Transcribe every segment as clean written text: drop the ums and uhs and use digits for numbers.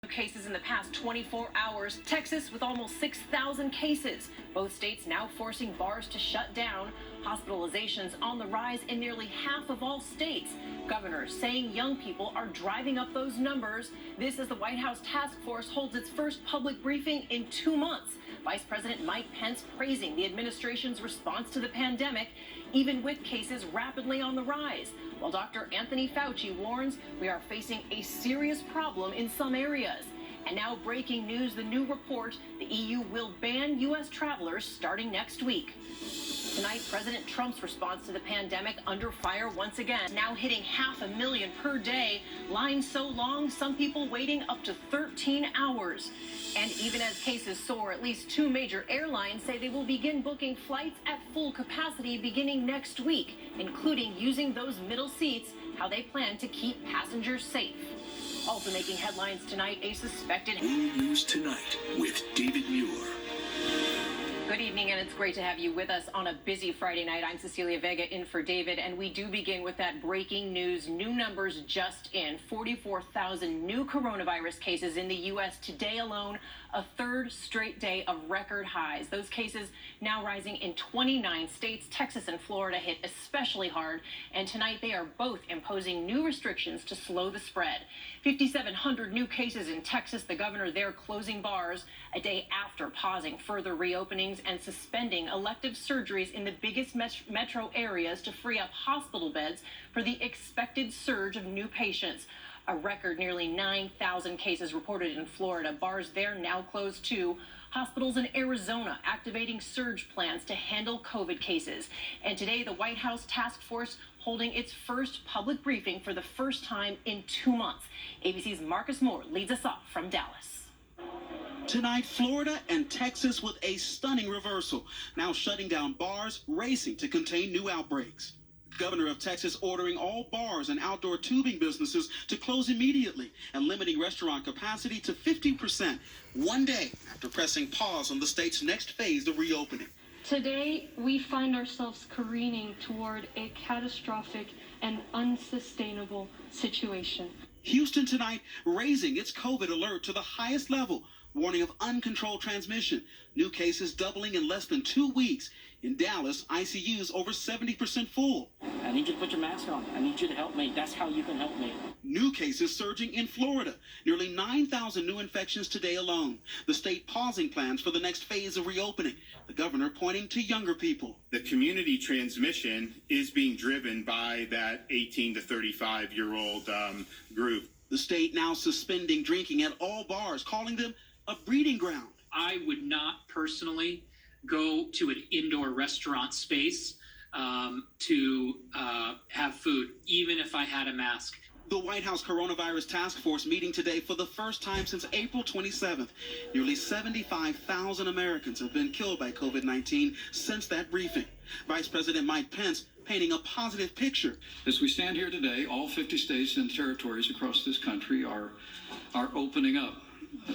Cases in the past 24 hours. Texas with almost 6,000 cases. Both states now forcing bars to shut down. Hospitalizations on the rise in nearly half of all states. Governors saying young people are driving up those numbers. This as the White House task force holds its first public briefing in 2 months. Vice President Mike Pence praising the administration's response to the pandemic, even with cases rapidly on the rise. While Dr. Anthony Fauci warns we are facing a serious problem in some areas. And now breaking news, the new report, the EU will ban U.S. travelers starting next week. Tonight, President Trump's response to the pandemic under fire once again, now hitting 500,000 per day. Lines so long, some people waiting up to 13 hours. And even as cases soar, at least 2 major airlines say they will begin booking flights at full capacity beginning next week, including using those middle seats, how they plan to keep passengers safe. Also making headlines tonight, a suspected... News Tonight with David Muir. Good evening, and it's great to have you with us on a busy Friday night. I'm Cecilia Vega in for David, and we do begin with that breaking news. New numbers just in. 44,000 new coronavirus cases in the U.S. today alone, a third straight day of record highs. Those cases now rising in 29 states. Texas and Florida hit especially hard, and tonight they are both imposing new restrictions to slow the spread. 5,700 new cases in Texas. The governor there closing bars a day after pausing further reopenings and suspending elective surgeries in the biggest metro areas to free up hospital beds for the expected surge of new patients. A record nearly 9,000 cases reported in Florida. Bars there now closed too. Hospitals in Arizona activating surge plans to handle COVID cases. And today, the White House task force holding its first public briefing for the first time in 2 months. ABC's Marcus Moore leads us off from Dallas. Tonight, Florida and Texas with a stunning reversal, now shutting down bars, racing to contain new outbreaks. Governor of Texas ordering all bars and outdoor tubing businesses to close immediately and limiting restaurant capacity to 50%, 1 day after pressing pause on the state's next phase of reopening. Today, we find ourselves careening toward a catastrophic and unsustainable situation. Houston tonight raising its COVID alert to the highest level, warning of uncontrolled transmission. New cases doubling in less than 2 weeks. In Dallas, ICU's over 70% full. I need you to put your mask on. I need you to help me. That's how you can help me. New cases surging in Florida. Nearly 9,000 new infections today alone. The state pausing plans for the next phase of reopening. The governor pointing to younger people. The community transmission is being driven by that 18 to 35-year-old group. The state now suspending drinking at all bars, calling them a breeding ground. I would not personally go to an indoor restaurant space to have food, even if I had a mask. The White House Coronavirus Task Force meeting today for the first time since April 27th. Nearly 75,000 Americans have been killed by COVID-19 since that briefing. Vice President Mike Pence painting a positive picture. As we stand here today, all 50 states and territories across this country are opening up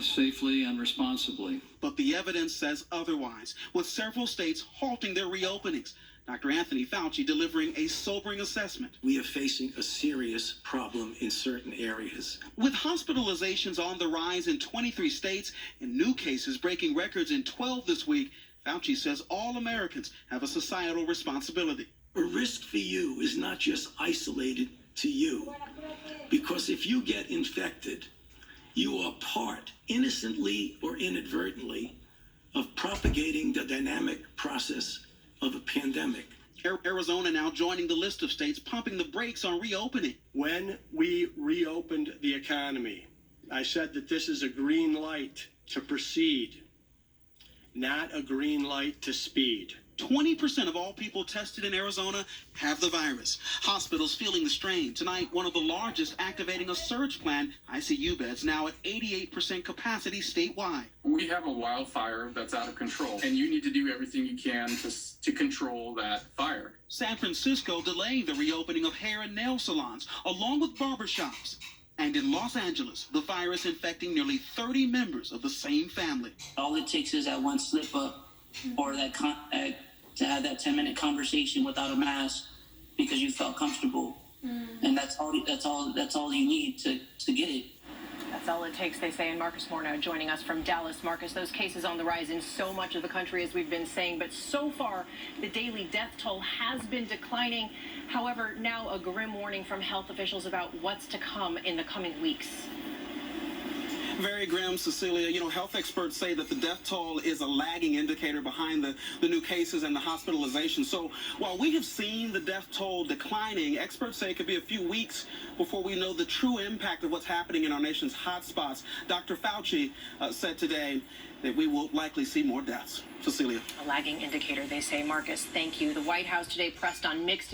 safely and responsibly. But the evidence says otherwise, with several states halting their reopenings. Dr. Anthony Fauci delivering a sobering assessment. We are facing a serious problem in certain areas. With hospitalizations on the rise in 23 states and new cases breaking records in 12 this week, Fauci says all Americans have a societal responsibility. A risk for you is not just isolated to you, because if you get infected, you are part, innocently or inadvertently, of propagating the dynamic process of a pandemic. Arizona now joining the list of states pumping the brakes on reopening. When we reopened the economy, I said that this is a green light to proceed, not a green light to speed. 20% of all people tested in Arizona have the virus. Hospitals feeling the strain. Tonight, one of the largest activating a surge plan. ICU beds now at 88% capacity statewide. We have a wildfire that's out of control, and you need to do everything you can to control that fire. San Francisco delaying the reopening of hair and nail salons, along with barbershops. And in Los Angeles, the virus infecting nearly 30 members of the same family. All it takes is that one slip up or that to have that 10-minute conversation without a mask because you felt comfortable. And that's all you need to get it. That's all it takes, they say. And Marcus Moore now joining us from Dallas. Marcus, those cases on the rise in so much of the country, as we've been saying, but so far the daily death toll has been declining. However, now a grim warning from health officials about what's to come in the coming weeks. Very grim, Cecilia. You know, health experts say that the death toll is a lagging indicator behind the new cases and the hospitalization. So while we have seen the death toll declining, experts say it could be a few weeks before we know the true impact of what's happening in our nation's hotspots. Dr. Fauci said today that we will likely see more deaths. Cecilia. A lagging indicator, they say. Marcus, thank you. The White House today pressed on mixed